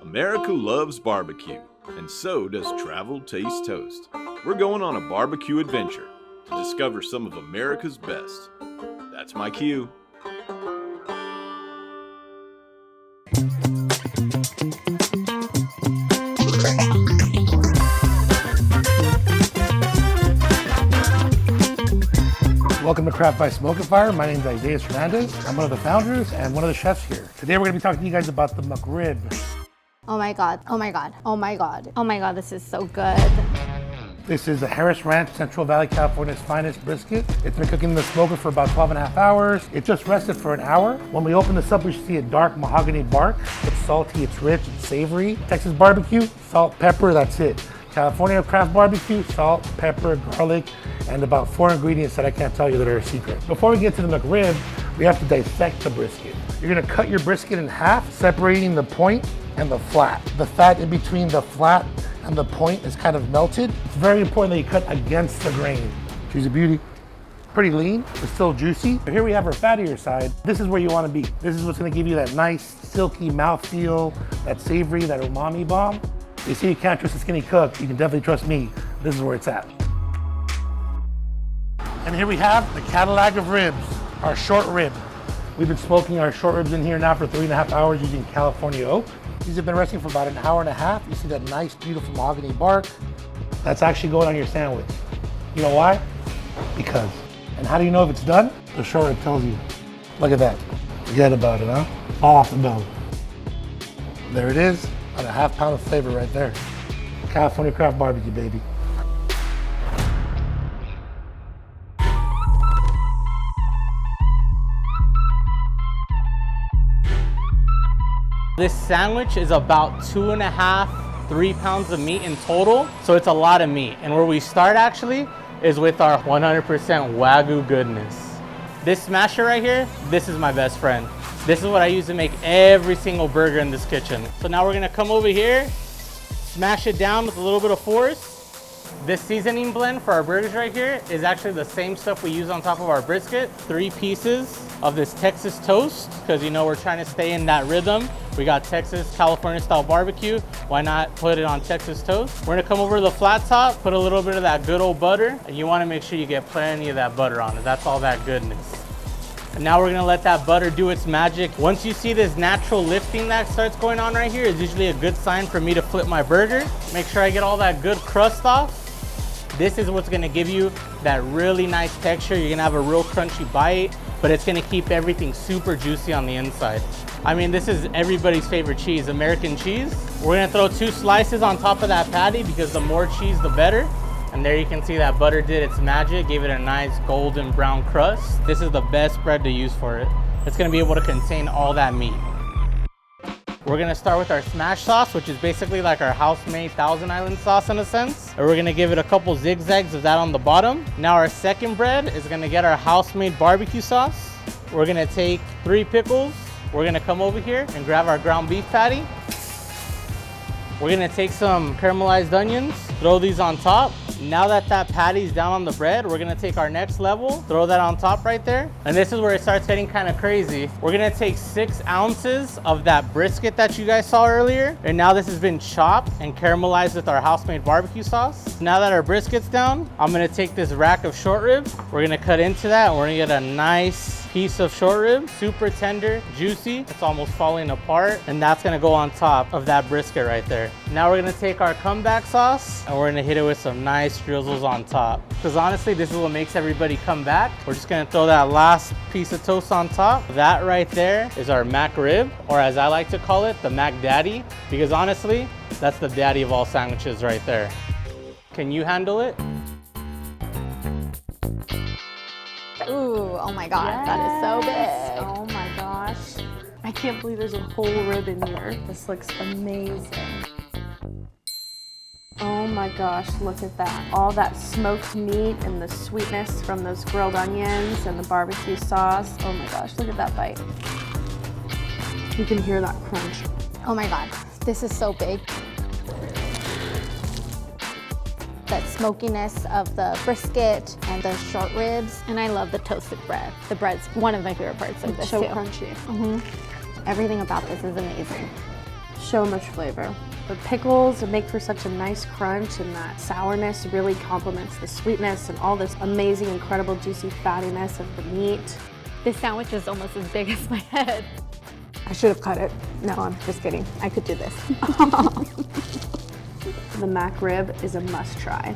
America loves barbecue, and so does Travel Taste Toast. We're going on a barbecue adventure to discover some of America's best. That's my cue. Welcome to Craft by Smoke and Fire. My name is Isaiah Hernandez. I'm one of the founders and one of the chefs here. Today we're going to be talking to you guys about the McRib. Oh my God, oh my God, oh my God. Oh my God, this is so good. This is the Harris Ranch, Central Valley, California's finest brisket. It's been cooking in the smoker for about 12 and a half hours. It just rested for an hour. When we open this up, we should see a dark mahogany bark. It's salty, it's rich, it's savory. Texas barbecue, salt, pepper, that's it. California craft barbecue, salt, pepper, garlic, and about 4 ingredients that I can't tell you that are a secret. Before we get to the McRib, we have to dissect the brisket. You're gonna cut your brisket in half, separating the point and the flat. The fat in between the flat and the point is kind of melted. It's very important that you cut against the grain. She's a beauty. Pretty lean, but still juicy. Here we have our fattier side. This is where you wanna be. This is what's gonna give you that nice, silky mouthfeel, that savory, that umami bomb. You see, you can't trust a skinny cook. You can definitely trust me. This is where it's at. And here we have the Cadillac of ribs, our short rib. We've been smoking our short ribs in here now for 3.5 hours using California oak. These have been resting for about an hour and a half. You see that nice, beautiful mahogany bark. That's actually going on your sandwich. You know why? Because. And how do you know if it's done? The short rib tells you. Look at that. Forget about it, huh? All off the bone. There it is. About a half pound of flavor right there. California craft barbecue, baby. This sandwich is about 2.5, 3 pounds of meat in total, so it's a lot of meat. And where we start actually is with our 100% Wagyu goodness. This smasher right here, this is my best friend. This is what I use to make every single burger in this kitchen. So now we're gonna come over here, smash it down with a little bit of force. This seasoning blend for our burgers right here is actually the same stuff we use on top of our brisket. 3 pieces of this Texas toast, because you know we're trying to stay in that rhythm. We got Texas, California style barbecue. Why not put it on Texas toast? We're gonna come over to the flat top, put a little bit of that good old butter, and you wanna make sure you get plenty of that butter on it. That's all that goodness. And now we're gonna let that butter do its magic. Once you see this natural lifting that starts going on right here, is usually a good sign for me to flip my burger. Make sure I get all that good crust off. This is what's gonna give you that really nice texture. You're gonna have a real crunchy bite, but it's gonna keep everything super juicy on the inside. I mean, this is everybody's favorite cheese, American cheese. We're gonna throw 2 slices on top of that patty because the more cheese, the better. And there you can see that butter did its magic, gave it a nice golden brown crust. This is the best bread to use for it. It's gonna be able to contain all that meat. We're gonna start with our smash sauce, which is basically like our house-made Thousand Island sauce in a sense. And we're gonna give it a couple zigzags of that on the bottom. Now our second bread is gonna get our house-made barbecue sauce. We're gonna take 3 pickles. We're gonna come over here and grab our ground beef patty. We're gonna take some caramelized onions, throw these on top. Now that that patty's down on the bread, we're gonna take our next level, throw that on top right there. And this is where it starts getting kind of crazy. We're gonna take 6 ounces of that brisket that you guys saw earlier. And now this has been chopped and caramelized with our house-made barbecue sauce. Now that our brisket's down, I'm gonna take this rack of short ribs. We're gonna cut into that. And we're gonna get a nice piece of short rib, super tender, juicy. It's almost falling apart. And that's gonna go on top of that brisket right there. Now we're gonna take our comeback sauce and we're gonna hit it with some nice drizzles on top. Because honestly, this is what makes everybody come back. We're just gonna throw that last piece of toast on top. That right there is our McRib, or as I like to call it, the Mac Daddy. Because honestly, that's the daddy of all sandwiches right there. Can you handle it? Ooh, oh my God, Yes. that is so big. Oh my gosh. I can't believe there's a whole rib in here. This looks amazing. Oh my gosh, look at that. All that smoked meat and the sweetness from those grilled onions and the barbecue sauce. Oh my gosh, look at that bite. You can hear that crunch. Oh my God, this is so big. That smokiness of the brisket and the short ribs. And I love the toasted bread. The bread's one of my favorite parts of this So too. crunchy. Everything about this is amazing. so much flavor. The pickles make for such a nice crunch, and that sourness really complements the sweetness and all this amazing, incredible, juicy fattiness of the meat. This sandwich is almost as big as my head. I should have cut it. No, I'm just kidding. I could do this. The mac rib is a must try.